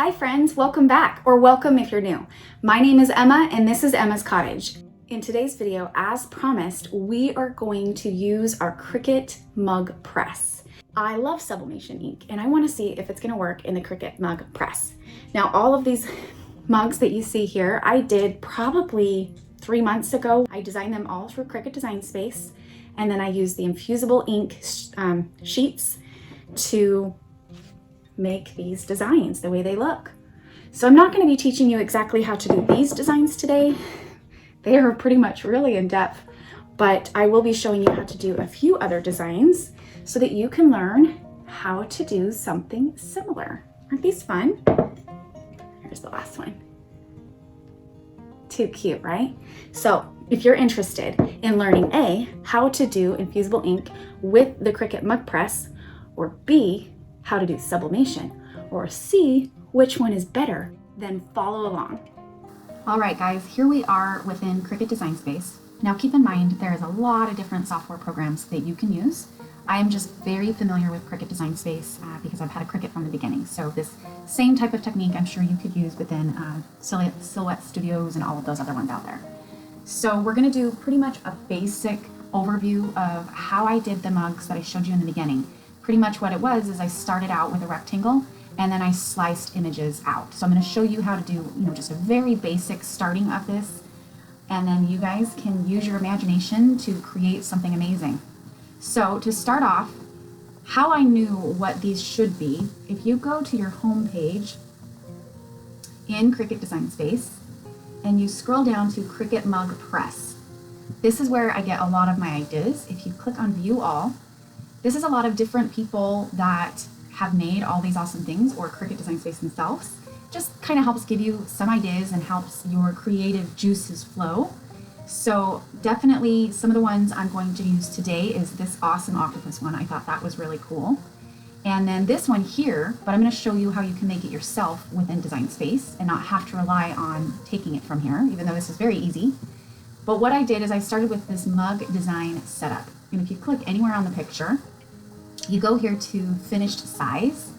Hi friends, welcome back, or welcome if you're new. My name is Emma and this is Emma's Cottage. In today's video, as promised, we are going to use our Cricut mug press. I love Sublimation ink and I want to see if it's going to work in the Cricut mug press. Now all of these mugs that you see here, I did probably 3 months ago. I designed them all through Cricut Design Space, and then I used the Infusible Ink sheets to make these designs the way they look. So I'm not going to be teaching you exactly how to do these designs today. They are pretty much really in depth, but I will be showing you how to do a few other designs so that you can learn how to do something similar. Aren't these fun? Here's the last one. Too cute, right? So if you're interested in learning A, how to do Infusible Ink with the Cricut mug press, or B, how to do sublimation, or C, which one is better, then follow along. All right, guys, here we are within Cricut Design Space. Now keep in mind, there is a lot of different software programs that you can use. I am just very familiar with Cricut Design Space because I've had a Cricut from the beginning. So this same type of technique I'm sure you could use within Silhouette Studios and all of those other ones out there. So we're gonna do pretty much a basic overview of how I did the mugs that I showed you in the beginning. Pretty much what it was is I started out with a rectangle and then I sliced images out. So I'm going to show you how to do, just a very basic starting of this, and then you guys can use your imagination to create something amazing. So to start off, how I knew what these should be, if you go to your home page in Cricut Design Space and you scroll down to Cricut Mug Press, this is where I get a lot of my ideas. If you click on View All, this is a lot of different people that have made all these awesome things, or Cricut Design Space themselves. Just kind of helps give you some ideas and helps your creative juices flow. So definitely some of the ones I'm going to use today is this awesome octopus one. I thought that was really cool. And then this one here, but I'm going to show you how you can make it yourself within Design Space and not have to rely on taking it from here, even though this is very easy. But what I did is I started with this mug design setup. And if you click anywhere on the picture, you go here to finished size,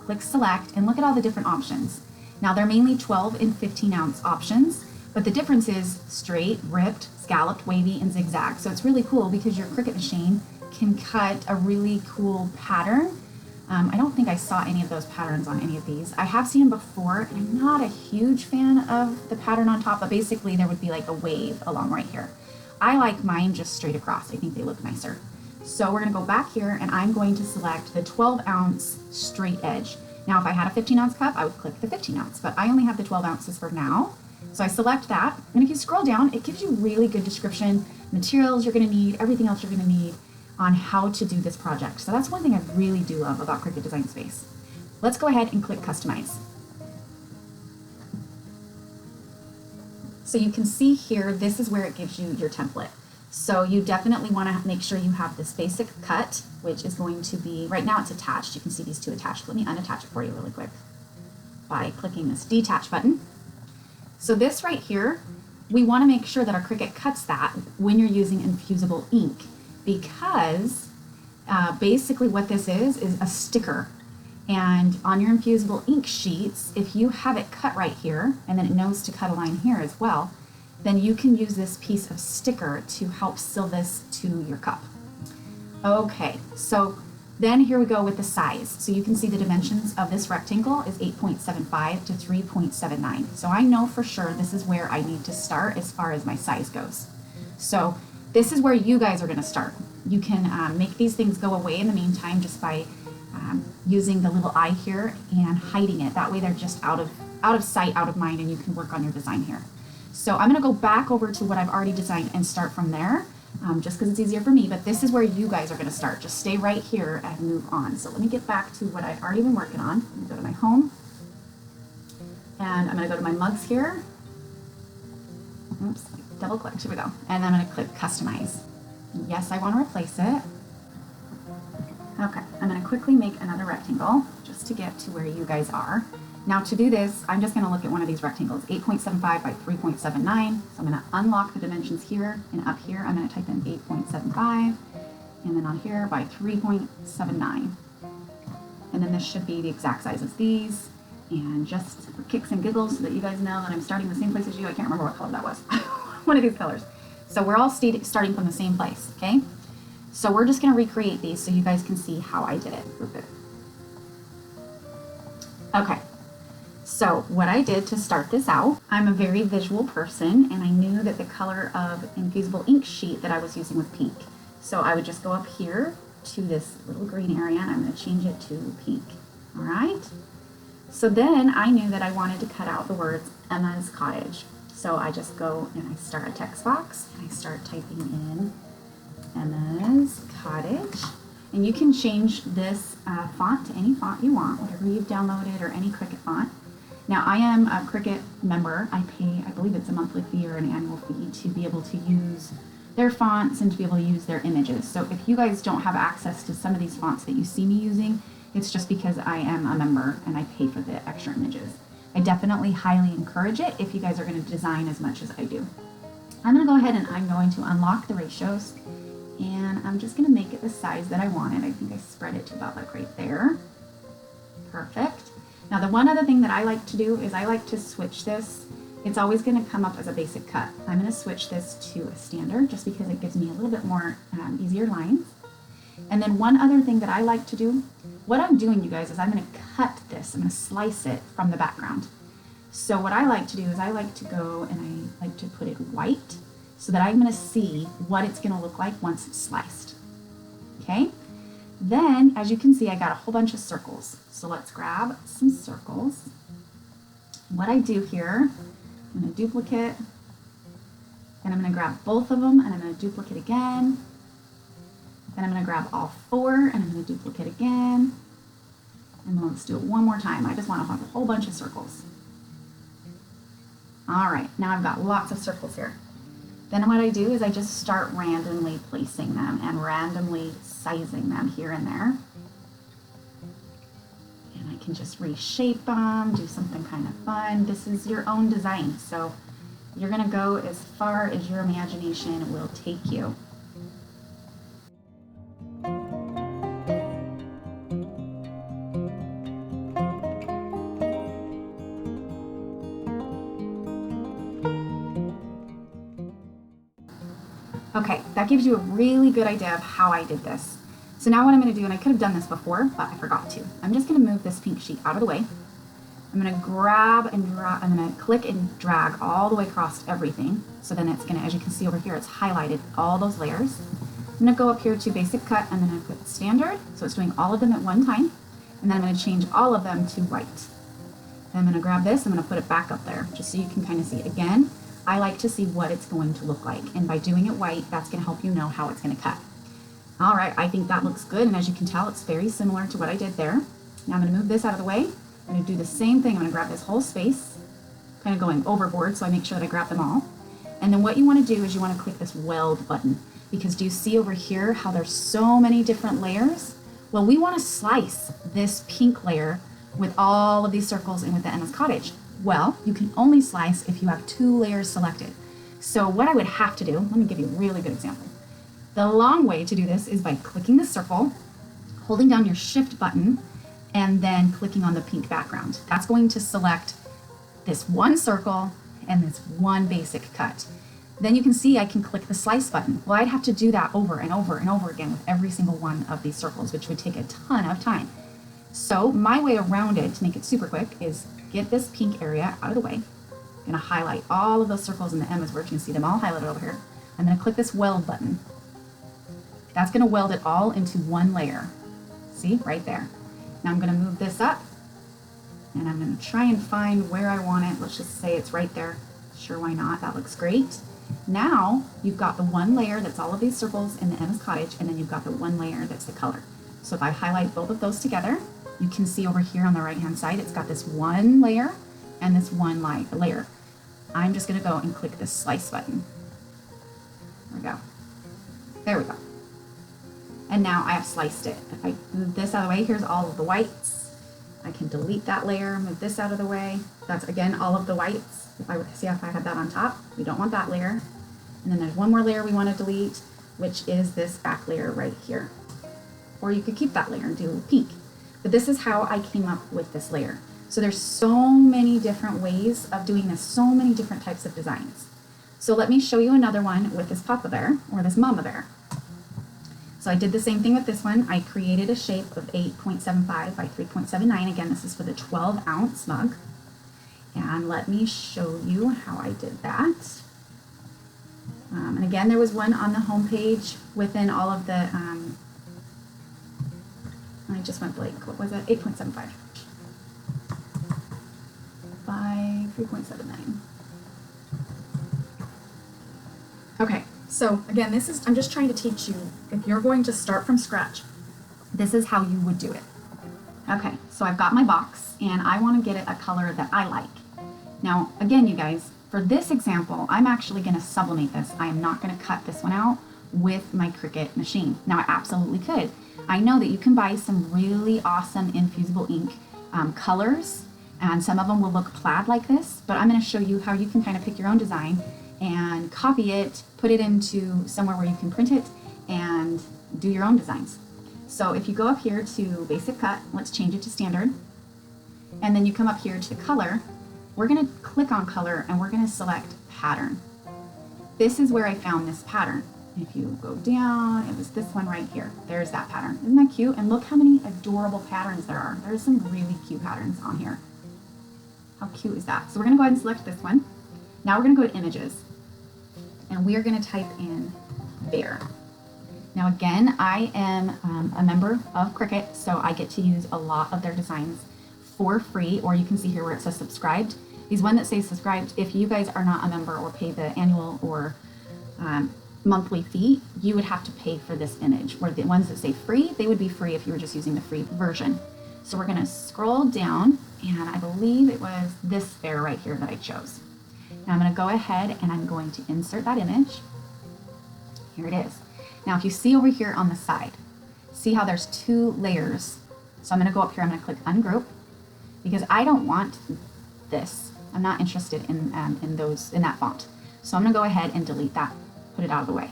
click select, and look at all the different options. Now they're mainly 12 and 15 ounce options, but the difference is straight, ripped, scalloped, wavy, and zigzag. So it's really cool because your Cricut machine can cut a really cool pattern. I don't think I saw any of those patterns on any of these. I have seen them before, and I'm not a huge fan of the pattern on top, but basically there would be like a wave along right here. I like mine just straight across. I think they look nicer. So we're going to go back here and I'm going to select the 12 ounce straight edge. Now if I had a 15 ounce cup, I would click the 15 ounce, but I only have the 12 ounces for now. So I select that, and if you scroll down, it gives you really good description, materials you're going to need, everything else you're going to need on how to do this project. So that's one thing I really do love about Cricut Design Space. Let's go ahead and click Customize. So you can see here, this is where it gives you your template. So you definitely want to make sure you have this basic cut, which is going to be, right now it's attached. You can see these two attached. Let me unattach it for you really quick by clicking this detach button. So this right here, we want to make sure that our Cricut cuts that when you're using Infusible Ink, because basically what this is a sticker. And on your Infusible Ink sheets, if you have it cut right here, and then it knows to cut a line here as well, then you can use this piece of sticker to help seal this to your cup. Okay, so then here we go with the size. So you can see the dimensions of this rectangle is 8.75 to 3.79. So I know for sure this is where I need to start as far as my size goes. So this is where you guys are going to start. You can make these things go away in the meantime just by using the little eye here and hiding it. That way they're just out of sight, out of mind, and you can work on your design here. So I'm going to go back over to what I've already designed and start from there, just because it's easier for me, but this is where you guys are going to start. Just stay right here and move on. So let me get back to what I've already been working on. I'm going to go to my home, and I'm going to go to my mugs here. Oops, double click, here we go. And then I'm going to click Customize. Yes, I want to replace it. Okay, I'm going to quickly make another rectangle just to get to where you guys are. Now to do this, I'm just going to look at one of these rectangles, 8.75 by 3.79. So I'm going to unlock the dimensions here, and up here I'm going to type in 8.75, and then on here by 3.79. And then this should be the exact size as these. And just for kicks and giggles so that you guys know that I'm starting the same place as you, I can't remember what color that was. One of these colors. So we're all starting from the same place, okay? So we're just gonna recreate these so you guys can see how I did it. Okay, so what I did to start this out, I'm a very visual person and I knew that the color of Infusible Ink sheet that I was using was pink. So I would just go up here to this little green area and I'm gonna change it to pink, all right? So then I knew that I wanted to cut out the words Emma's Cottage. So I just go and I start a text box and I start typing in Emma's Cottage. And you can change this font to any font you want, whatever you've downloaded or any Cricut font. Now I am a Cricut member. I pay, I believe it's a monthly fee or an annual fee to be able to use their fonts and to be able to use their images. So if you guys don't have access to some of these fonts that you see me using, it's just because I am a member and I pay for the extra images. I definitely highly encourage it if you guys are going to design as much as I do. I'm going to go ahead and I'm going to unlock the ratios and I'm just going to make it the size that I wanted. I think I spread it to about like right there. Perfect. Now the one other thing that I like to do is I like to switch this. It's always going to come up as a basic cut. I'm going to switch this to a standard just because it gives me a little bit more easier lines. And then one other thing that I like to do, what I'm doing, you guys, is I'm going to cut this. I'm going to slice it from the background. So what I like to do is I like to go and I like to put it white so that I'm going to see what it's going to look like once it's sliced. Okay? Then, as you can see, I got a whole bunch of circles. So let's grab some circles. What I do here, I'm going to duplicate, and I'm going to grab both of them, and I'm going to duplicate again. Then I'm going to grab all four, and I'm going to duplicate again. And then let's do it one more time. I just want to have a whole bunch of circles. All right, now I've got lots of circles here. Then what I do is I just start randomly placing them and randomly sizing them here and there. And I can just reshape them, do something kind of fun. This is your own design, so you're going to go as far as your imagination will take you. Okay, that gives you a really good idea of how I did this. So now what I'm going to do, and I could have done this before, but I forgot to. I'm just going to move this pink sheet out of the way. I'm going to grab and drag, I'm going to click and drag all the way across everything. So then it's going to, as you can see over here, it's highlighted all those layers. I'm going to go up here to basic cut, and then I'm going to put standard. So it's doing all of them at one time. And then I'm going to change all of them to white. Then I'm going to grab this, I'm going to put it back up there, just so you can kind of see it again. I like to see what it's going to look like. And by doing it white, that's going to help you know how it's going to cut. All right, I think that looks good. And as you can tell, it's very similar to what I did there. Now I'm going to move this out of the way. I'm going to do the same thing. I'm going to grab this whole space, kind of going overboard, so I make sure that I grab them all. And then what you want to do is you want to click this weld button, because do you see over here how there's so many different layers? Well, we want to slice this pink layer with all of these circles and with the Emma's Cottage. Well, you can only slice if you have 2 layers selected. So what I would have to do, let me give you a really good example. The long way to do this is by clicking the circle, holding down your shift button, and then clicking on the pink background. That's going to select this one circle and this one basic cut. Then you can see I can click the slice button. Well, I'd have to do that over and over and over again with every single one of these circles, which would take a ton of time. So my way around it to make it super quick is get this pink area out of the way. I'm gonna highlight all of those circles in the Emma's where you can see them all highlighted over here. I'm gonna click this weld button. That's gonna weld it all into one layer. See, right there. Now I'm gonna move this up and I'm gonna try and find where I want it. Let's just say it's right there. Sure, why not? That looks great. Now you've got the one layer that's all of these circles in the Emma's Cottage, and then you've got the one layer that's the color. So if I highlight both of those together, you can see over here on the right hand side, it's got this one layer and this one layer. I'm just gonna go and click the slice button. There we go. There we go. And now I have sliced it. If I move this out of the way, here's all of the whites. I can delete that layer, move this out of the way. That's again, all of the whites. If I see if I had that on top, we don't want that layer. And then there's one more layer we want to delete, which is this back layer right here. Or you could keep that layer and do pink. But this is how I came up with this layer. So there's so many different ways of doing this, so many different types of designs. So let me show you another one with this Papa Bear or this Mama Bear. So I did the same thing with this one. I created a shape of 8.75 by 3.79. Again, this is for the 12-ounce mug. And let me show you how I did that. And again, there was one on the home page within all of the, I just went blank. What was it? 8.75 by 3.79. Okay, so again, I'm just trying to teach you, if you're going to start from scratch, this is how you would do it. Okay, so I've got my box and I want to get it a color that I like. Now, again, you guys, for this example, I'm actually going to sublimate this. I am not going to cut this one out with my Cricut machine. Now, I absolutely could. I know that you can buy some really awesome Infusible Ink colors, and some of them will look plaid like this, but I'm going to show you how you can kind of pick your own design and copy it, put it into somewhere where you can print it, and do your own designs. So if you go up here to Basic Cut, let's change it to Standard, and then you come up here to Color. We're going to click on Color and we're going to select Pattern. This is where I found this pattern. If you go down, it was this one right here. There's that pattern. Isn't that cute? And look how many adorable patterns there are. There's some really cute patterns on here. How cute is that? So we're going to go ahead and select this one. Now we're going to go to Images. And we are going to type in bear. Now again, I am a member of Cricut, so I get to use a lot of their designs for free, or you can see here where it says subscribed. These one that say subscribed, if you guys are not a member or pay the annual or monthly fee, you would have to pay for this image. Or the ones that say free, they would be free if you were just using the free version. So we're going to scroll down, and I believe it was this bear right here that I chose. Now I'm going to go ahead and I'm going to insert that image. Here it is. Now if you see over here on the side, see how there's two layers. So I'm going to go up here, I'm going to click Ungroup, because I don't want this. I'm not interested in that font. So I'm going to go ahead and delete that, put it out of the way.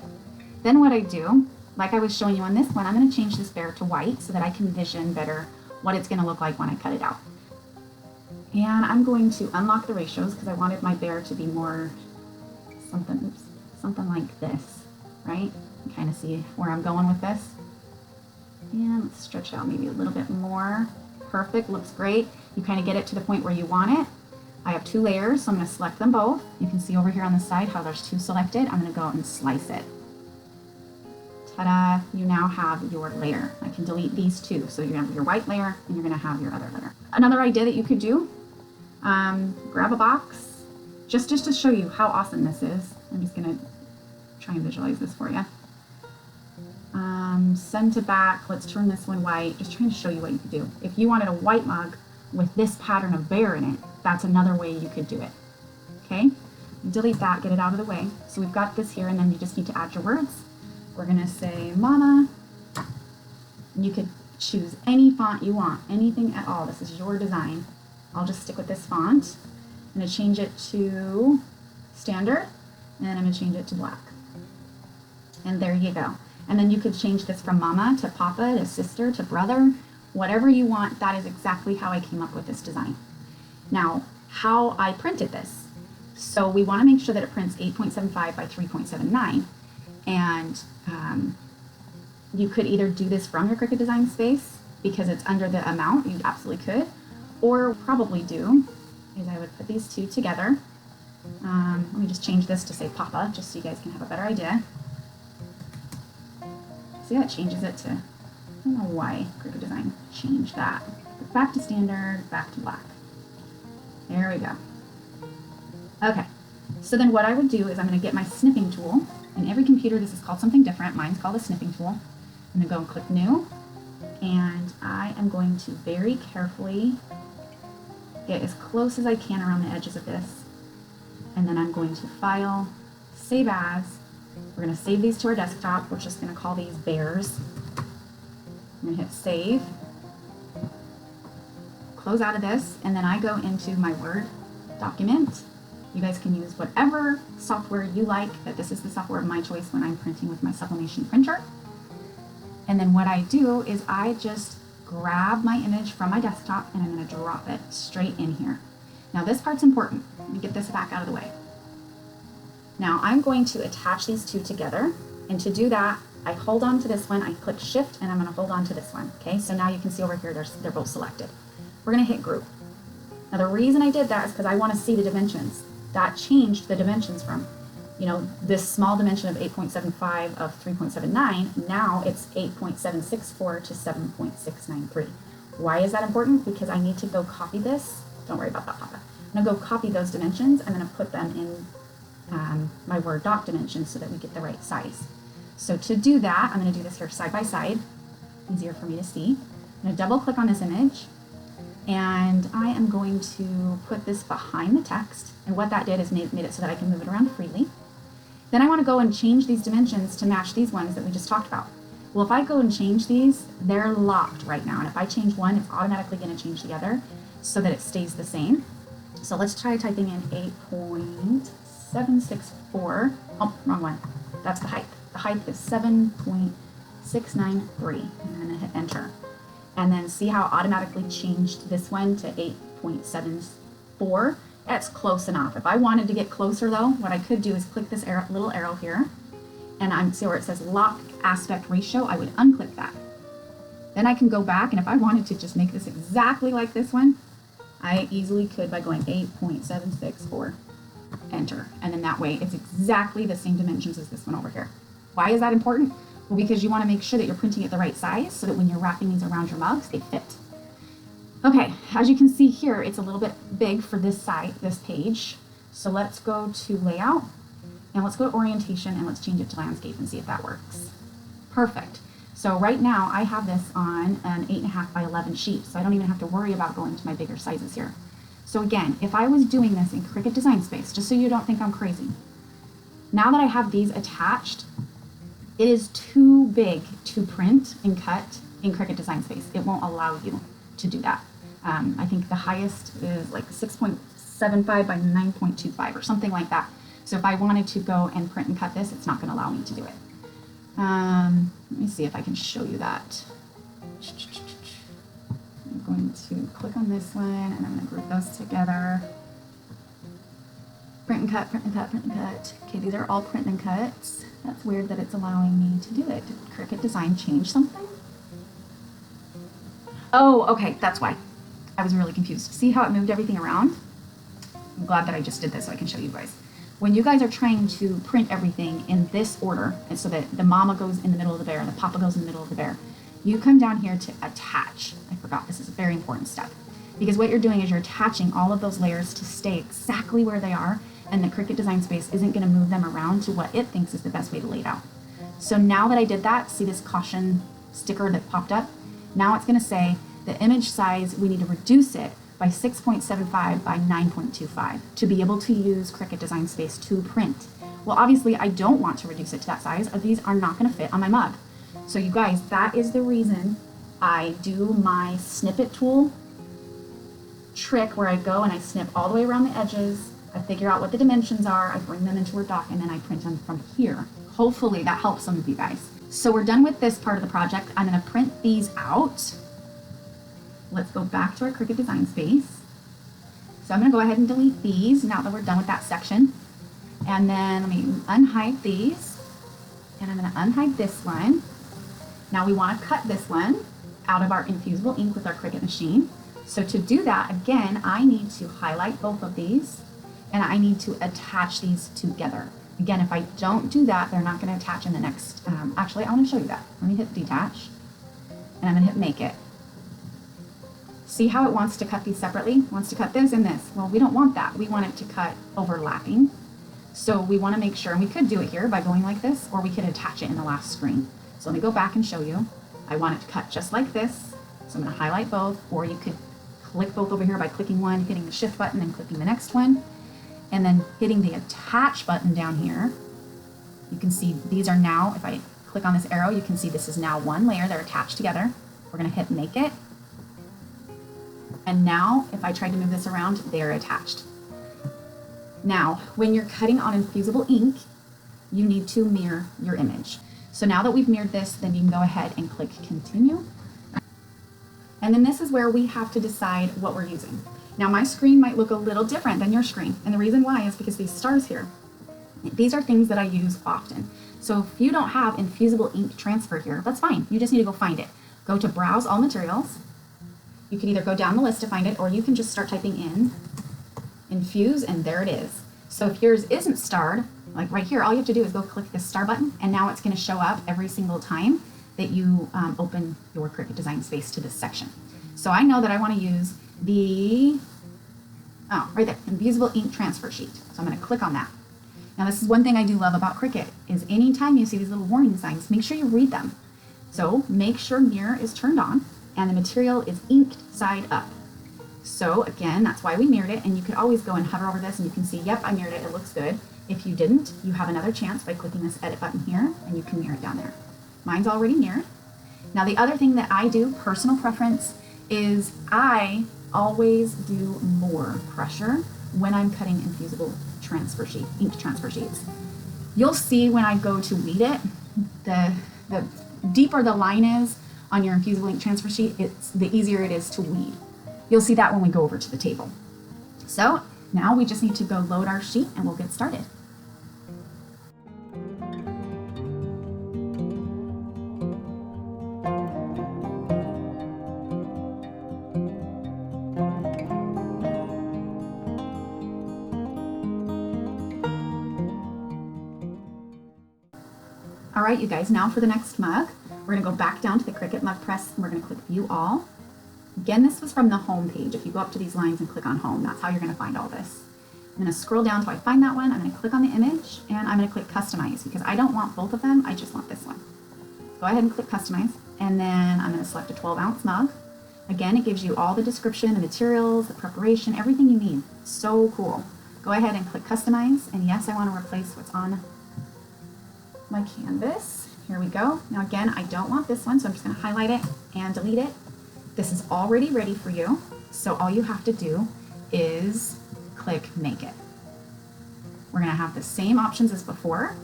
Then what I do, like I was showing you on this one, I'm going to change this bear to white so that I can vision better what it's going to look like when I cut it out. And I'm going to unlock the ratios because I wanted my bear to be more something like this, right? You kind of see where I'm going with this. And let's stretch out maybe a little bit more. Perfect, looks great. You kind of get it to the point where you want it. I have two layers, so I'm going to select them both. You can see over here on the side how there's two selected. I'm going to go and slice it. Ta-da! You now have your layer. I can delete these two. So you're going to have your white layer and you're going to have your other layer. Another idea that you could do, grab a box, just to show you how awesome this is. I'm just going to try and visualize this for you. Send to back, let's turn this one white, just trying to show you what you could do. If you wanted a white mug with this pattern of bear in it, that's another way you could do it. Okay, delete that, get it out of the way. So we've got this here, and then you just need to add your words. We're gonna say Mama. You could choose any font you want, anything at all. This is your design. I'll just stick with this font. I'm gonna change it to Standard, and then I'm gonna change it to black. And there you go. And then you could change this from Mama to Papa to Sister to Brother, whatever you want. That is exactly how I came up with this design. Now, how I printed this. So we want to make sure that it prints 8.75 by 3.79. And you could either do this from your Cricut Design space because it's under the amount, you absolutely could, or probably do is I would put these two together. Let me just change this to say Papa, just so you guys can have a better idea. See how it changes it to, I don't know why Cricut Design changed that. Back to Standard, back to black. There we go. Okay, so then what I would do is I'm going to get my snipping tool. In every computer this is called something different. Mine's called a snipping tool. I'm going to go and click New, and I am going to very carefully get as close as I can around the edges of this. And then I'm going to File, Save As. We're going to save these to our desktop. We're just going to call these bears. I'm going to hit Save. Close out of this, and then I go into my Word document. You guys can use whatever software you like, but this is the software of my choice when I'm printing with my Sublimation printer. And then what I do is I just grab my image from my desktop and I'm going to drop it straight in here. Now this part's important. Let me get this back out of the way. Now I'm going to attach these two together, and to do that, I hold on to this one, I click shift, and I'm going to hold on to this one. Okay, so now you can see over here they're both selected. We're going to hit group. Now the reason I did that is because I want to see the dimensions. That changed the dimensions from, you know, this small dimension of 8.75 of 3.79, now it's 8.764 to 7.693. Why is that important? Because I need to go copy this. Don't worry about that, Papa. I'm going to go copy those dimensions. I'm going to put them in my Word doc dimensions so that we get the right size. So to do that, I'm going to do this here side by side, easier for me to see. I'm going to double click on this image, and I am going to put this behind the text. And what that did is made it so that I can move it around freely. Then I want to go and change these dimensions to match these ones that we just talked about. Well, if I go and change these, they're locked right now. And if I change one, it's automatically going to change the other so that it stays the same. So let's try typing in 8.764. Oh, wrong one. That's the height. The height is 7.693. And I'm going to hit enter. And then see how it automatically changed this one to 8.74. That's close enough. If I wanted to get closer though, what I could do is click this little arrow here, and I'm see where it says lock aspect ratio, I would unclick that. Then I can go back, and if I wanted to just make this exactly like this one, I easily could by going 8.764, enter. And then that way it's exactly the same dimensions as this one over here. Why is that important? Well, because you want to make sure that you're printing it the right size so that when you're wrapping these around your mugs, they fit. Okay, as you can see here, it's a little bit big for this side, this page. So let's go to layout, and let's go to orientation, and let's change it to landscape and see if that works. Perfect. So right now I have this on an 8.5 by 11 sheet, so I don't even have to worry about going to my bigger sizes here. So again, if I was doing this in Cricut Design Space, just so you don't think I'm crazy, now that I have these attached, it is too big to print and cut in Cricut Design Space. It won't allow you to do that. I think the highest is like 6.75 by 9.25 or something like that. So if I wanted to go and print and cut this, it's not going to allow me to do it. Let me see if I can show you that. I'm going to click on this one, and I'm going to group those together. Print and cut, print and cut, print and cut. Okay, these are all print and cuts. That's weird that it's allowing me to do it. Did Cricut Design change something? Oh, okay, that's why. I was really confused. See how it moved everything around? I'm glad that I just did this so I can show you guys. When you guys are trying to print everything in this order, and so that the mama goes in the middle of the bear and the papa goes in the middle of the bear, you come down here to attach. I forgot, this is a very important step. Because what you're doing is you're attaching all of those layers to stay exactly where they are, and the Cricut Design Space isn't going to move them around to what it thinks is the best way to lay it out. So now that I did that, see this caution sticker that popped up? Now it's going to say the image size, we need to reduce it by 6.75 by 9.25 to be able to use Cricut Design Space to print. Well, obviously I don't want to reduce it to that size, or these are not going to fit on my mug. So you guys, that is the reason I do my snippet tool trick where I go and I snip all the way around the edges. I figure out what the dimensions are, I bring them into Word doc, and then I print them from here. Hopefully that helps some of you guys. So we're done with this part of the project. I'm going to print these out. Let's go back to our Cricut Design Space. So I'm going to go ahead and delete these now that we're done with that section. And then let me unhide these. And I'm going to unhide this one. Now we want to cut this one out of our Infusible Ink with our Cricut machine. So to do that, again, I need to highlight both of these, and I need to attach these together. Again, if I don't do that, they're not going to attach in the next, actually, I want to show you that. Let me hit detach, and I'm going to hit make it. See how it wants to cut these separately? It wants to cut this and this. Well, we don't want that. We want it to cut overlapping. So we want to make sure, and we could do it here by going like this, or we could attach it in the last screen. So let me go back and show you. I want it to cut just like this. So I'm going to highlight both, or you could click both over here by clicking one, hitting the shift button, and clicking the next one. And then hitting the attach button down here. You can see these are now, if I click on this arrow, you can see this is now one layer. They're attached together. We're going to hit make it. And now, if I try to move this around, they're attached. Now, when you're cutting on Infusible Ink, you need to mirror your image. So now that we've mirrored this, then you can go ahead and click continue. And then this is where we have to decide what we're using. Now my screen might look a little different than your screen. And the reason why is because these stars here, these are things that I use often. So if you don't have Infusible Ink Transfer here, that's fine. You just need to go find it. Go to Browse All Materials. You can either go down the list to find it, or you can just start typing in Infuse, and there it is. So if yours isn't starred, like right here, all you have to do is go click this star button, and now it's going to show up every single time that you open your Cricut Design Space to this section. So I know that I want to use the, right there, Infusible Ink Transfer Sheet. So I'm going to click on that. Now this is one thing I do love about Cricut, is anytime you see these little warning signs, make sure you read them. So make sure mirror is turned on and the material is inked side up. So again, that's why we mirrored it, and you could always go and hover over this and you can see, yep, I mirrored it, it looks good. If you didn't, you have another chance by clicking this edit button here, and you can mirror it down there. Mine's already mirrored. Now the other thing that I do, personal preference, is I always do more pressure when I'm cutting Infusible transfer sheet, ink transfer sheets. You'll see when I go to weed it, the deeper the line is on your Infusible Ink Transfer Sheet, the easier it is to weed. You'll see that when we go over to the table. So now we just need to go load our sheet and we'll get started. All right, you guys, now for the next mug, we're gonna go back down to the Cricut Mug Press and we're gonna click View All. Again, this was from the home page. If you go up to these lines and click on Home, that's how you're gonna find all this. I'm gonna scroll down until I find that one. I'm gonna click on the image and I'm gonna click Customize because I don't want both of them, I just want this one. Go ahead and click Customize, and then I'm gonna select a 12-ounce mug. Again, it gives you all the description, the materials, the preparation, everything you need. So cool. Go ahead and click Customize, and yes, I wanna replace what's on my canvas. Here we go. Now again, I don't want this one, so I'm just going to highlight it and delete it. This is already ready for you, so all you have to do is click Make It. We're going to have the same options as before.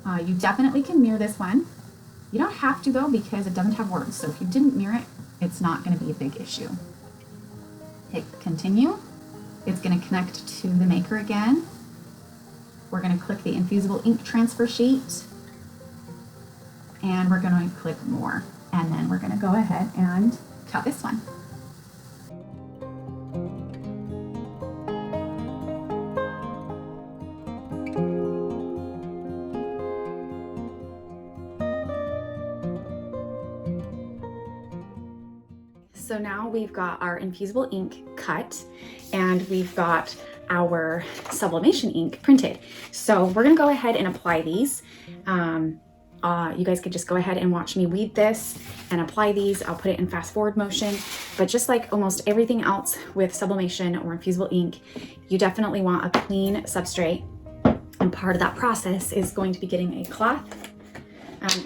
You definitely can mirror this one. You don't have to though, because it doesn't have words, so if you didn't mirror it, it's not going to be a big issue. Hit Continue. It's going to connect to the maker again. We're going to click the Infusible Ink Transfer Sheet, and we're going to click More, and then we're going to go ahead and cut this one. So now we've got our Infusible ink cut, and we've got our Sublimation ink printed. So we're gonna go ahead and apply these. You guys could just go ahead and watch me weed this and apply these. I'll put it in fast forward motion, but just like almost everything else with Sublimation or Infusible ink, you definitely want a clean substrate. And part of that process is going to be getting a cloth.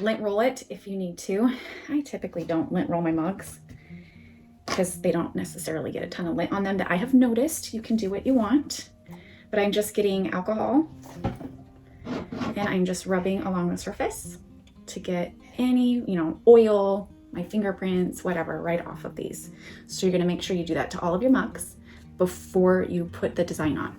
Lint roll it if you need to. I typically don't lint roll my mugs because they don't necessarily get a ton of lint on them that I have noticed. You can do what you want, but I'm just getting alcohol and I'm just rubbing along the surface to get any, oil, my fingerprints, whatever, right off of these. So you're gonna make sure you do that to all of your mugs before you put the design on.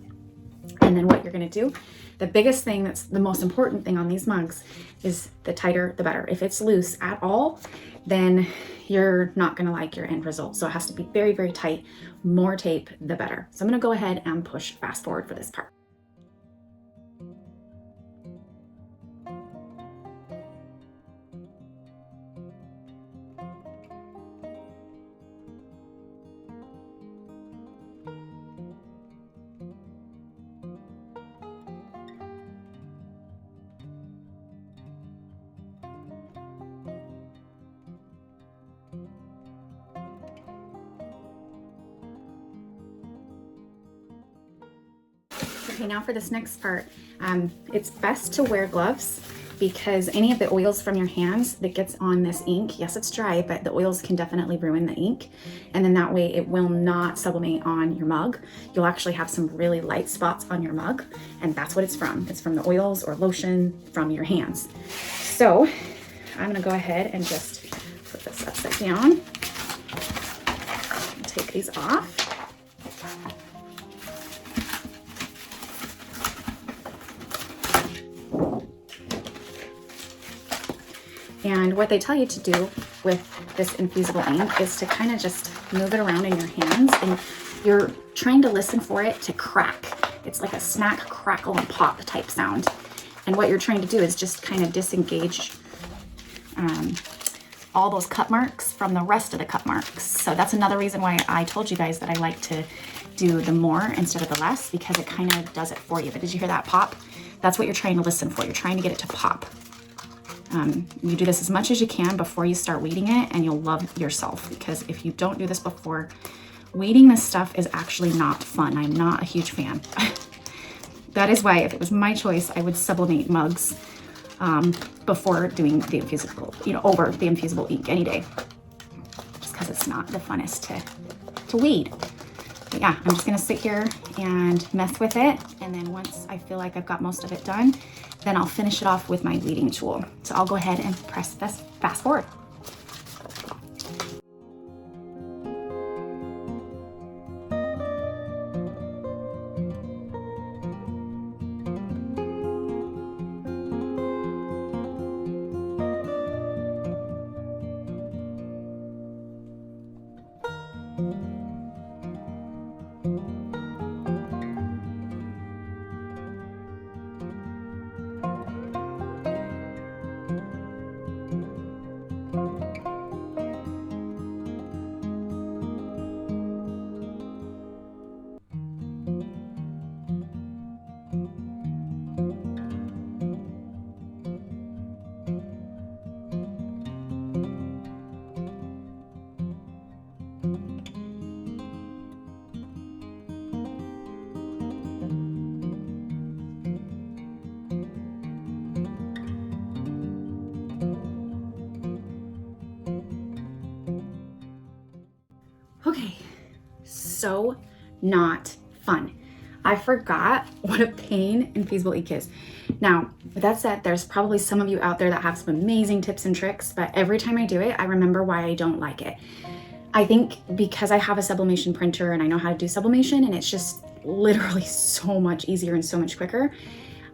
And then what you're gonna do, the biggest thing, that's the most important thing on these mugs, is the tighter the better. If it's loose at all, then you're not gonna like your end result. So it has to be very, very tight. More tape, the better. So I'm gonna go ahead and push fast forward for this part. Okay, now for this next part, it's best to wear gloves because any of the oils from your hands that gets on this ink, yes, it's dry, but the oils can definitely ruin the ink. And then that way it will not sublimate on your mug. You'll actually have some really light spots on your mug, and that's what it's from. It's from the oils or lotion from your hands. So I'm gonna go ahead and just put this upside down. take these off. And what they tell you to do with this infusible ink is to kind of just move it around in your hands, and you're trying to listen for it to crack. It's like a snack, crackle, and pop type sound. And what you're trying to do is just kind of disengage all those cut marks from the rest of the cut marks. So that's another reason why I told you guys that I like to do the more instead of the less, because it kind of does it for you. But did you hear that pop? That's what you're trying to listen for. You're trying to get it to pop. You do this as much as you can before you start weeding it, and you'll love yourself, because if you don't do this before, weeding this stuff is actually not fun. I'm not a huge fan. That is why, if it was my choice, I would sublimate mugs before doing the infusible, over the infusible ink any day, just because it's not the funnest to weed. But yeah, I'm just gonna sit here and mess with it, and then once I feel like I've got most of it done, then I'll finish it off with my weeding tool. So I'll go ahead and press this fast forward. Okay, so not fun. I forgot what a pain infusible ink is. Now, with that said, there's probably some of you out there that have some amazing tips and tricks, but every time I do it, I remember why I don't like it. I think because I have a sublimation printer and I know how to do sublimation, and it's just literally so much easier and so much quicker.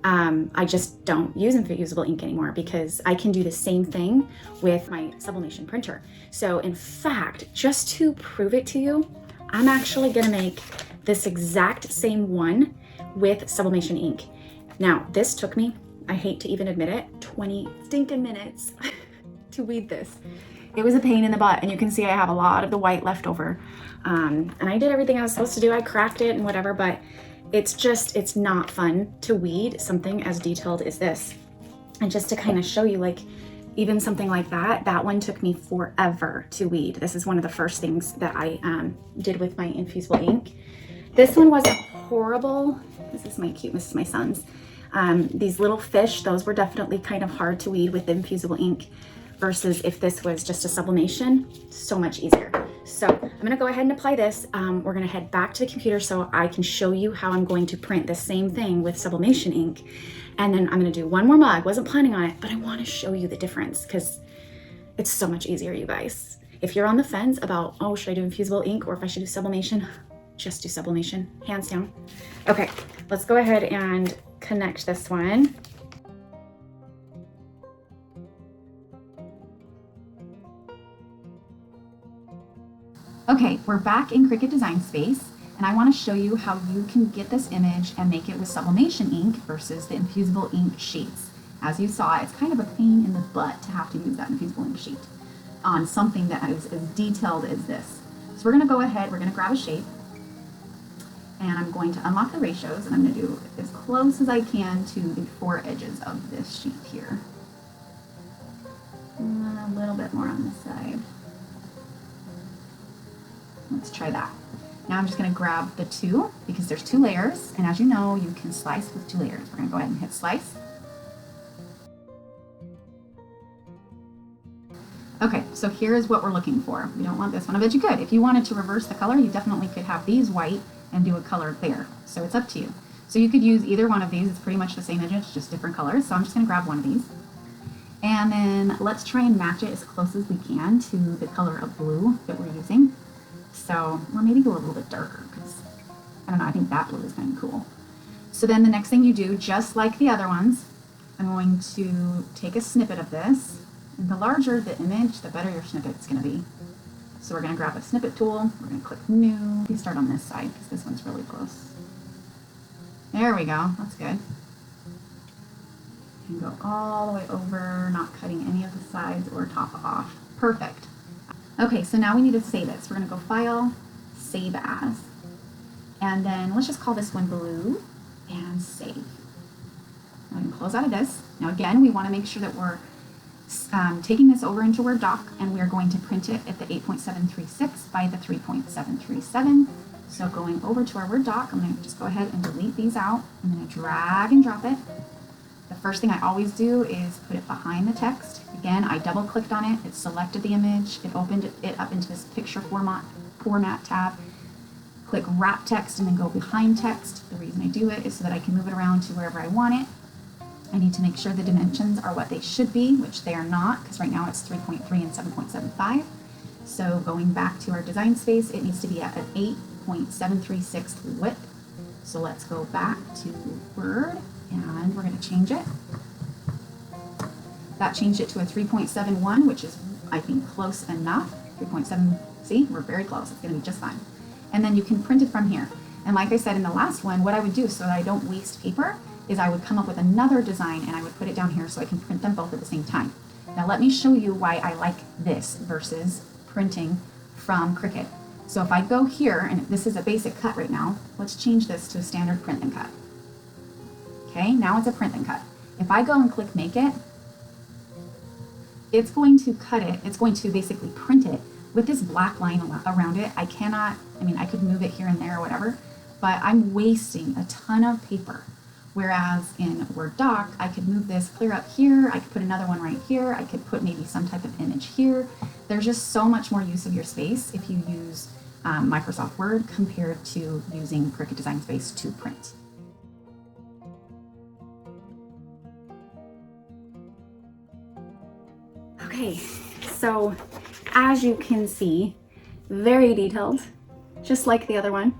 I just don't use infusible ink anymore because I can do the same thing with my sublimation printer. So in fact, just to prove it to you, I'm actually gonna make this exact same one with sublimation ink. Now, this took me, I hate to even admit it, 20 stinking minutes to weed this. It was a pain in the butt, and you can see I have a lot of the white left over. And I did everything I was supposed to do. I cracked it and whatever, but it's not fun to weed something as detailed as this. And just to kind of show you, like, even something like that one took me forever to weed. This is one of the first things that I did with my infusible ink. This one wasn't horrible. This is my son's. These little fish, those were definitely kind of hard to weed with infusible ink, versus if this was just a sublimation, so much easier. So I'm gonna go ahead and apply this. We're gonna head back to the computer so I can show you how I'm going to print the same thing with sublimation ink. And then I'm gonna do one more mug. Wasn't planning on it, but I wanna show you the difference because it's so much easier, you guys. If you're on the fence about, oh, should I do infusible ink or if I should do sublimation, just do sublimation, hands down. Okay, let's go ahead and connect this one. Okay, we're back in Cricut Design Space, and I want to show you how you can get this image and make it with sublimation ink versus the infusible ink sheets. As you saw, it's kind of a pain in the butt to have to use that infusible ink sheet on something that is as detailed as this. So we're going to go ahead, we're going to grab a shape, and I'm going to unlock the ratios, and I'm going to do as close as I can to the 4 edges of this sheet here. A little bit more on this side. Let's try that. Now I'm just going to grab the 2 because there's 2 layers, and as you know, you can slice with 2 layers. We're going to go ahead and hit slice. Okay, so here is what we're looking for. We don't want this one, but you could. If you wanted to reverse the color, you definitely could have these white and do a color there. So it's up to you. So you could use either one of these. It's pretty much the same image, just different colors. So I'm just going to grab one of these. And then let's try and match it as close as we can to the color of blue that we're using. So, or maybe go a little bit darker because, I don't know, I think that blue is kind of cool. So then the next thing you do, just like the other ones, I'm going to take a snippet of this. And the larger the image, the better your snippet's going to be. So we're going to grab a snippet tool. We're going to click new. We start on this side because this one's really close. There we go. That's good. And go all the way over, not cutting any of the sides or top off. Perfect. Okay, so now we need to save it. So we're going to go File, Save As. And then let's just call this one blue and save. I'm going to close out of this. Now again, we want to make sure that we're taking this over into Word doc, and we're going to print it at the 8.736 by the 3.737. So going over to our Word doc, I'm going to just go ahead and delete these out. I'm going to drag and drop it. The first thing I always do is put it behind the text. Again, I double clicked on it, it selected the image, it opened it up into this picture format tab. Click wrap text and then go behind text. The reason I do it is so that I can move it around to wherever I want it. I need to make sure the dimensions are what they should be, which they are not, because right now it's 3.3 and 7.75. So going back to our design space, it needs to be at an 8.736 width. So let's go back to Word and we're going to change it. That changed it to a 3.71, which is, I think, close enough. 3.7, see, we're very close. It's going to be just fine. And then you can print it from here. And like I said in the last one, what I would do so that I don't waste paper is I would come up with another design and I would put it down here so I can print them both at the same time. Now let me show you why I like this versus printing from Cricut. So if I go here, and this is a basic cut right now, let's change this to a standard print and cut. Okay, now it's a print and cut. If I go and click make it, it's going to cut it, it's going to basically print it with this black line around it. I could move it here and there or whatever, but I'm wasting a ton of paper. Whereas in Word doc, I could move this clear up here, I could put another one right here, I could put maybe some type of image here. There's just so much more use of your space if you use Microsoft Word compared to using Cricut Design Space to print. Okay, so as you can see, very detailed, just like the other one.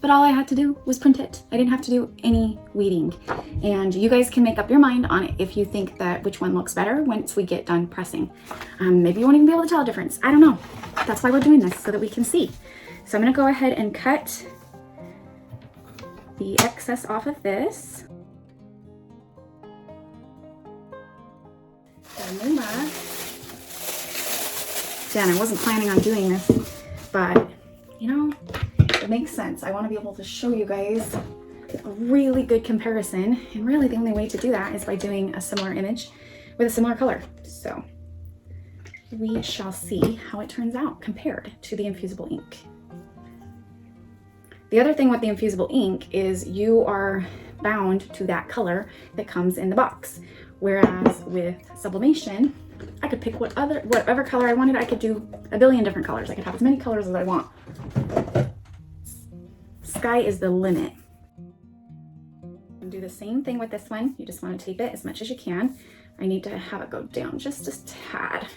But all I had to do was print it. I didn't have to do any weeding. And you guys can make up your mind on it if you think that which one looks better once we get done pressing. Maybe you won't even be able to tell a difference. I don't know. That's why we're doing this, so that we can see. So I'm gonna go ahead and cut the excess off of this. Again, I wasn't planning on doing this, but you know, it makes sense. I want to be able to show you guys a really good comparison, and really the only way to do that is by doing a similar image with a similar color. So we shall see how it turns out compared to the Infusible Ink. The other thing with the Infusible Ink is you are bound to that color that comes in the box, whereas with Sublimation, I could pick whatever color I wanted. I could do a billion different colors. I could have as many colors as I want. Sky is the limit. And do the same thing with this one. You just want to tape it as much as you can. I need to have it go down just a tad.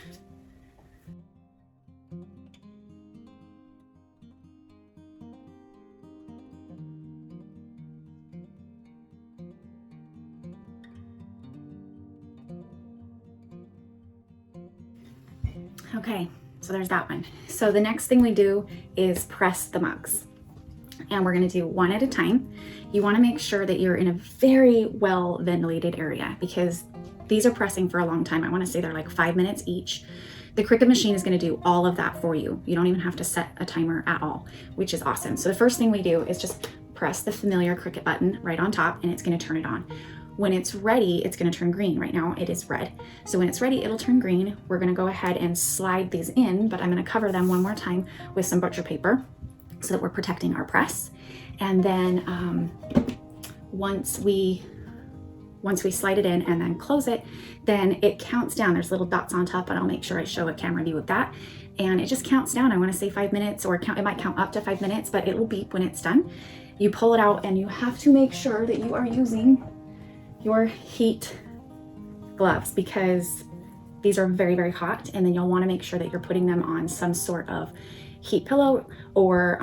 Okay, so there's that one. So the next thing we do is press the mugs. And we're gonna do one at a time. You wanna make sure that you're in a very well ventilated area because these are pressing for a long time. I wanna say they're like 5 minutes each. The Cricut machine is gonna do all of that for you. You don't even have to set a timer at all, which is awesome. So the first thing we do is just press the familiar Cricut button right on top and it's gonna turn it on. When it's ready, it's gonna turn green. Right now it is red. So when it's ready, it'll turn green. We're gonna go ahead and slide these in, but I'm gonna cover them one more time with some butcher paper so that we're protecting our press. And then once we slide it in and then close it, then it counts down. There's little dots on top, and I'll make sure I show a camera view of that. And it just counts down. I wanna say 5 minutes, or it might count up to 5 minutes, but it will beep when it's done. You pull it out and you have to make sure that you are using your heat gloves because these are very, very hot, and then you'll want to make sure that you're putting them on some sort of heat pillow, or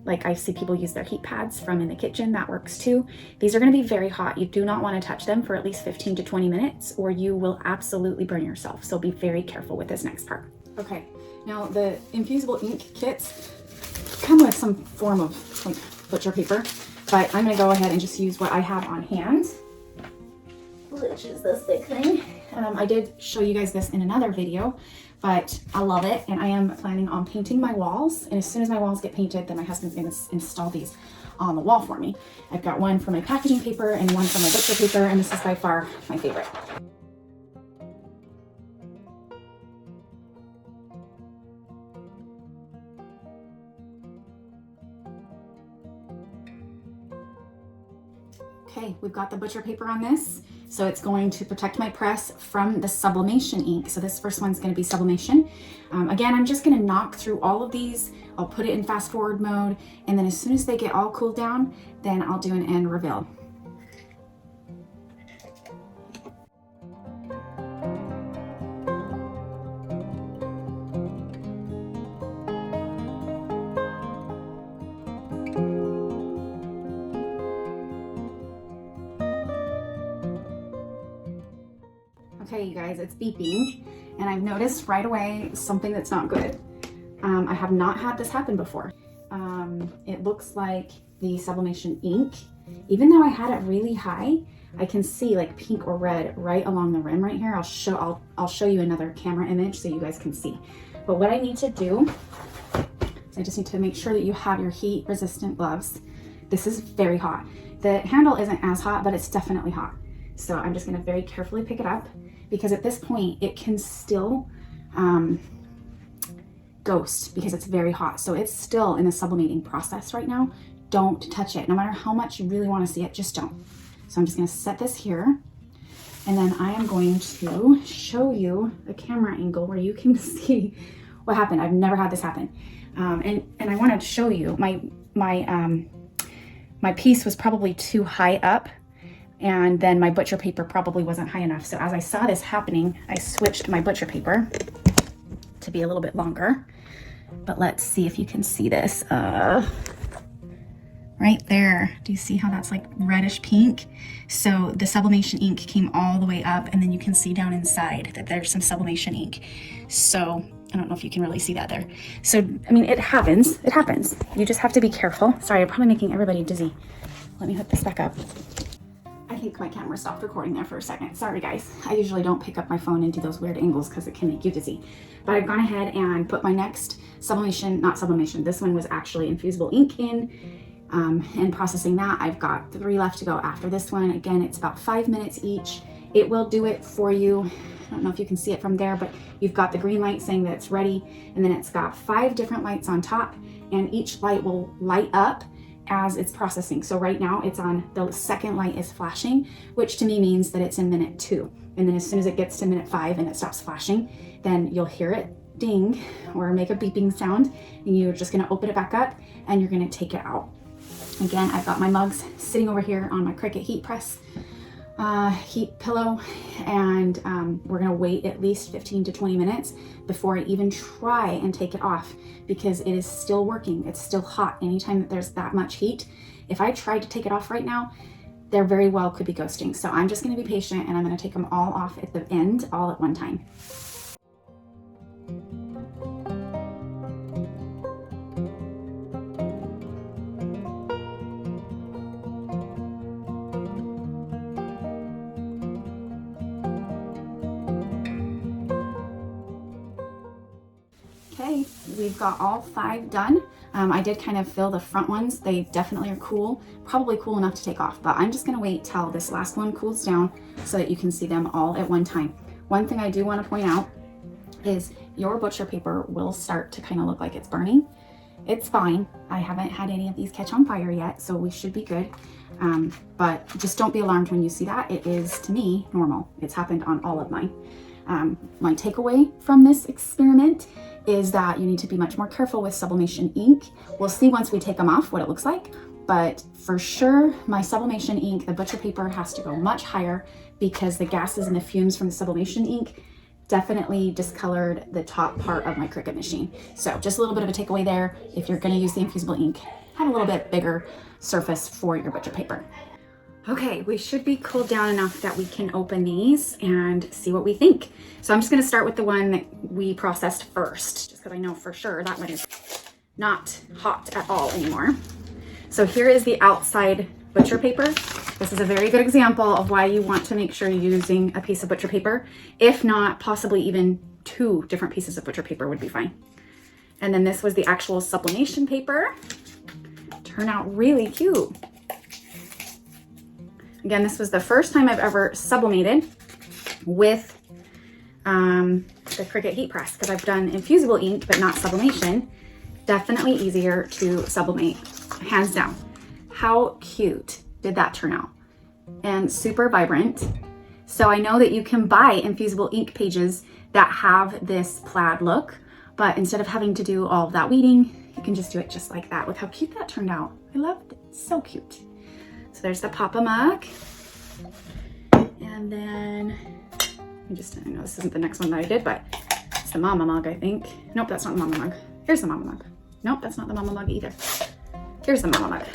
like I see people use their heat pads from in the kitchen, that works too. These are going to be very hot. You do not want to touch them for at least 15 to 20 minutes or you will absolutely burn yourself. So be very careful with this next part. Okay, now the Infusible Ink kits come with some form of like butcher paper, but I'm going to go ahead and just use what I have on hand, which is this big thing. I did show you guys this in another video, but I love it, and I am planning on painting my walls, and as soon as my walls get painted, then my husband's going to install these on the wall for me. I've got one for my packaging paper and one for my butcher paper, and this is by far my favorite. Okay, we've got the butcher paper on this, so it's going to protect my press from the Sublimation ink. So this first one's going to be Sublimation. Again, I'm just going to knock through all of these. I'll put it in fast forward mode, and then as soon as they get all cooled down, then I'll do an end reveal. Okay, you guys, it's beeping, and I've noticed right away something that's not good. I have not had this happen before. It looks like the Sublimation ink, even though I had it really high, I can see like pink or red right along the rim right here. I'll show you another camera image so you guys can see. But what I need to do is I just need to make sure that you have your heat resistant gloves. This is very hot. The handle isn't as hot, but it's definitely hot. So I'm just going to very carefully pick it up, because at this point it can still ghost because it's very hot. So it's still in the sublimating process right now. Don't touch it. No matter how much you really want to see it, just don't. So I'm just going to set this here, and then I am going to show you a camera angle where you can see what happened. I've never had this happen. And I want to show you my piece was probably too high up, and then my butcher paper probably wasn't high enough. So as I saw this happening, I switched my butcher paper to be a little bit longer. But let's see if you can see this. Right there, do you see how that's like reddish pink? So the Sublimation ink came all the way up, and then you can see down inside that there's some Sublimation ink. So I don't know if you can really see that there. So, I mean, it happens. You just have to be careful. Sorry, I'm probably making everybody dizzy. Let me hook this back up. I think my camera stopped recording there for a second. Sorry guys, I usually don't pick up my phone and do those weird angles because it can make you dizzy. But I've gone ahead and put my next Sublimation, not Sublimation, this one was actually Infusible Ink in, and processing that. I've got 3 left to go after this one. Again, it's about 5 minutes each. It will do it for you. I don't know if you can see it from there, but you've got the green light saying that it's ready, and then it's got 5 different lights on top, and each light will light up as it's processing. So right now it's on, the second light is flashing, which to me means that it's in minute 2. And then as soon as it gets to minute 5 and it stops flashing, then you'll hear it ding or make a beeping sound, and you're just gonna open it back up and you're gonna take it out. Again, I've got my mugs sitting over here on my Cricut Heat Press heat pillow, and we're gonna wait at least 15 to 20 minutes before I even try and take it off, because it is still working. It's still hot. Anytime that there's that much heat, if I tried to take it off right now, there very well could be ghosting. So I'm just gonna be patient, and I'm gonna take them all off at the end, all at one time. Okay, we've got all 5 done. I did kind of fill the front ones. They definitely are cool, probably cool enough to take off, but I'm just gonna wait till this last one cools down so that you can see them all at one time. One thing I do want to point out is your butcher paper will start to kind of look like it's burning. It's fine. I haven't had any of these catch on fire yet, so we should be good. But just don't be alarmed when you see that. It is, to me, normal. It's happened on all of mine. My takeaway from this experiment is that you need to be much more careful with Sublimation ink. We'll see once we take them off what it looks like, but for sure my Sublimation ink, the butcher paper, has to go much higher, because the gases and the fumes from the Sublimation ink definitely discolored the top part of my Cricut machine. So just a little bit of a takeaway there. If you're gonna use the Infusible ink, have a little bit bigger surface for your butcher paper. Okay, we should be cooled down enough that we can open these and see what we think. So I'm just gonna start with the one that we processed first, just because I know for sure that one is not hot at all anymore. So here is the outside butcher paper. This is a very good example of why you want to make sure you're using a piece of butcher paper. If not, possibly even 2 different pieces of butcher paper would be fine. And then this was the actual sublimation paper. Turned out really cute. Again, this was the first time I've ever sublimated with the Cricut Heat Press, because I've done Infusible ink, but not sublimation. Definitely easier to sublimate, hands down. How cute did that turn out? And super vibrant. So I know that you can buy Infusible ink pages that have this plaid look, but instead of having to do all of that weeding, you can just do it just like that. Look how cute that turned out. I loved it, so cute. So there's the Papa mug. And then, I know this isn't the next one that I did, but it's the Mama mug, I think. Nope, that's not the Mama mug. Here's the Mama mug. Nope, that's not the Mama mug either. Here's the Mama mug.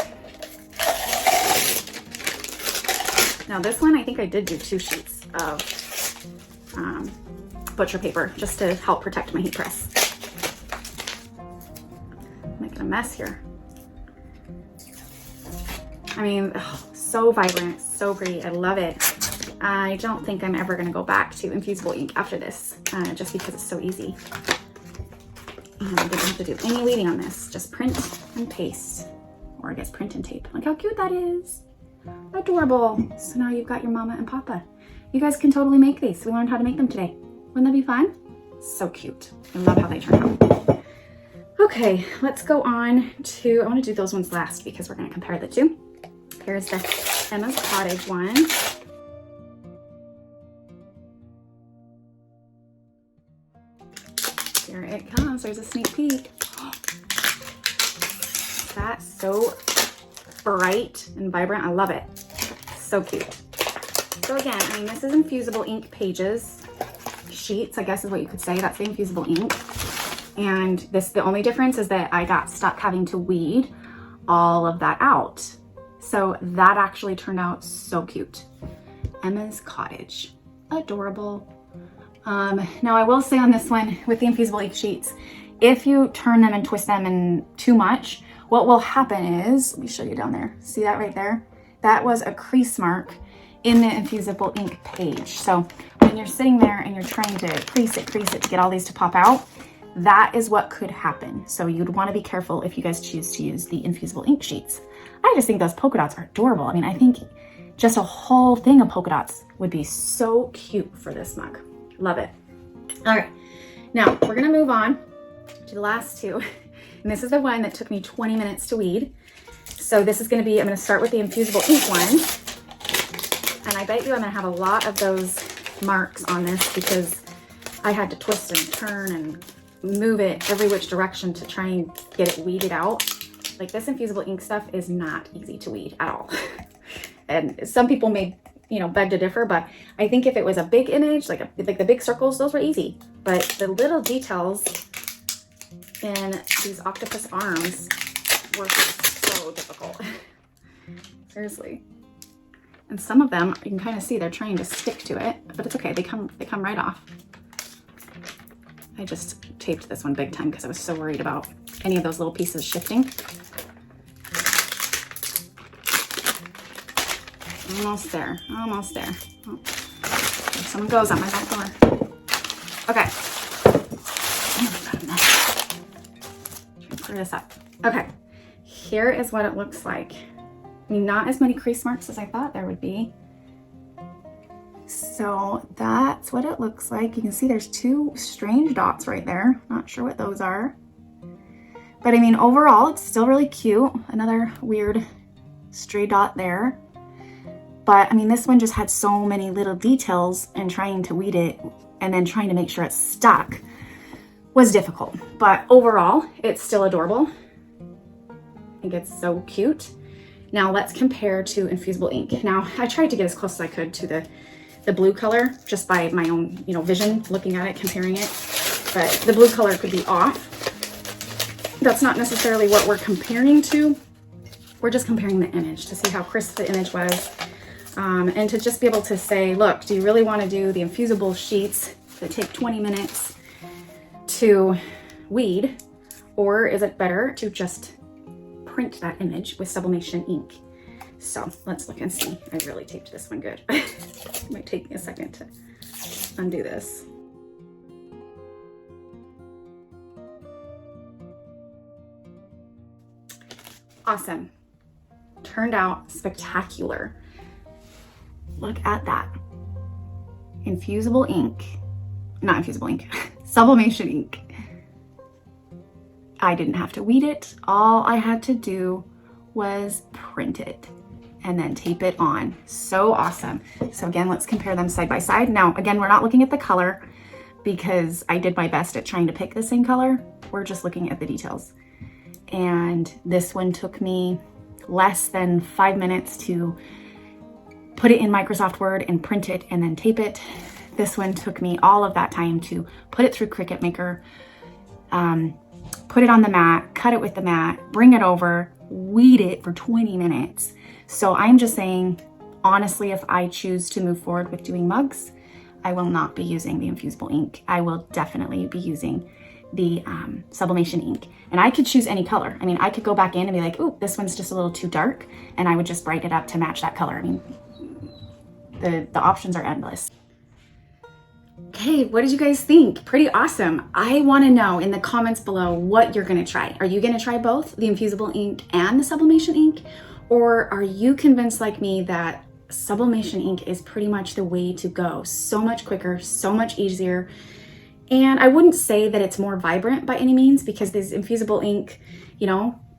Now this one, I think I did do 2 sheets of butcher paper just to help protect my heat press. I'm making a mess here. I mean, so vibrant, so pretty. I love it. I don't think I'm ever going to go back to Infusible ink after this, just because it's so easy. I didn't have to do any weeding on this. Just print and paste, or I guess print and tape. Look how cute that is. Adorable. So now you've got your Mama and Papa. You guys can totally make these. We learned how to make them today. Wouldn't that be fun? So cute. I love how they turn out. Okay, let's go on to, I want to do those ones last because we're going to compare the 2. Here's the Emma's Cottage one. Here it comes. There's a sneak peek. That's so bright and vibrant. I love it. So cute. So again, I mean, this is Infusible ink pages, sheets, I guess is what you could say. That's the Infusible ink. And this, the only difference is that I got stuck having to weed all of that out. So that actually turned out so cute. Emma's Cottage. Adorable. Now I will say on this one with the Infusible ink sheets, if you turn them and twist them in too much, what will happen is, let me show you down there. See that right there? That was a crease mark in the Infusible ink page. So when you're sitting there and you're trying to crease it to get all these to pop out, that is what could happen. So you'd want to be careful if you guys choose to use the Infusible ink sheets. I just think those polka dots are adorable. I mean, I think just a whole thing of polka dots would be so cute for this mug. Love it. All right, now we're gonna move on to the last 2. And this is the one that took me 20 minutes to weed. So this is gonna be, I'm gonna start with the Infusible ink one. And I bet you I'm gonna have a lot of those marks on this because I had to twist and turn and move it every which direction to try and get it weeded out. Like, this Infusible ink stuff is not easy to weed at all. And some people may, you know, beg to differ, but I think if it was a big image, like the big circles, those were easy. But the little details in these octopus arms were so difficult. Seriously. And some of them, you can kind of see they're trying to stick to it, but it's okay. They come right off. I just taped this one big time because I was so worried about any of those little pieces shifting. Almost there, almost there. Oh, there someone goes on my back door. Okay. Clear this up. Okay, here is what it looks like. I mean, not as many crease marks as I thought there would be. So that's what it looks like. You can see there's 2 strange dots right there. Not sure what those are. But I mean, overall, it's still really cute. Another weird stray dot there. But I mean, this one just had so many little details, and trying to weed it and then trying to make sure it's stuck was difficult. But overall, it's still adorable. I think it's so cute. Now let's compare to Infusible ink. Now I tried to get as close as I could to the blue color just by my own, vision, looking at it, comparing it. But the blue color could be off. That's not necessarily what we're comparing to. We're just comparing the image to see how crisp the image was. And to just be able to say, look, do you really want to do the infusible sheets that take 20 minutes to weed? Or is it better to just print that image with Sublimation ink? So let's look and see. I really taped this one good. It might take me a second to undo this. Awesome. Turned out spectacular. Look at that. Infusible ink. Not infusible ink. Sublimation ink. I didn't have to weed it. All I had to do was print it and then tape it on. So awesome. So again, let's compare them side by side. Now, again, we're not looking at the color because I did my best at trying to pick the same color. We're just looking at the details. And this one took me less than 5 minutes to put it in Microsoft Word and print it and then tape it. This one took me all of that time to put it through Cricut Maker, put it on the mat, cut it with the mat, bring it over, weed it for 20 minutes. So I'm just saying, honestly, if I choose to move forward with doing mugs, I will not be using the Infusible ink. I will definitely be using the Sublimation ink. And I could choose any color. I mean, I could go back in and be like, ooh, this one's just a little too dark, and I would just brighten it up to match that color. I mean, the options are endless. Okay, what did you guys think? Pretty awesome. I want to know in the comments below what you're going to try. Are you going to try both the Infusible ink and the Sublimation ink? Or are you convinced like me that Sublimation ink is pretty much the way to go? So much quicker, so much easier. And I wouldn't say that it's more vibrant by any means, because this Infusible ink,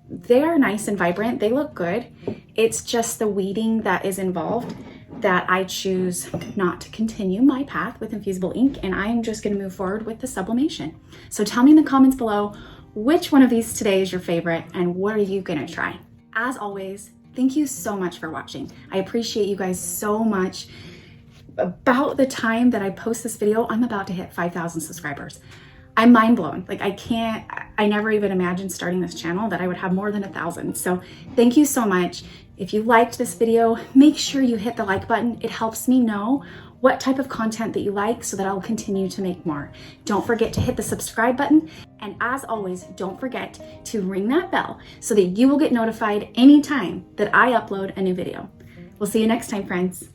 they are nice and vibrant. They look good. It's just the weeding that is involved that I choose not to continue my path with Infusible ink, and I'm just going to move forward with the Sublimation. So tell me in the comments below which one of these today is your favorite and what are you going to try. As always, thank you so much for watching. I appreciate you guys so much. About the time that I post this video, I'm about to hit 5,000 subscribers. I'm mind blown. Like I never even imagined starting this channel that I would have more than 1,000. So thank you so much. If you liked this video, make sure you hit the like button. It helps me know what type of content that you like so that I'll continue to make more. Don't forget to hit the subscribe button. And as always, don't forget to ring that bell so that you will get notified anytime that I upload a new video. We'll see you next time, friends.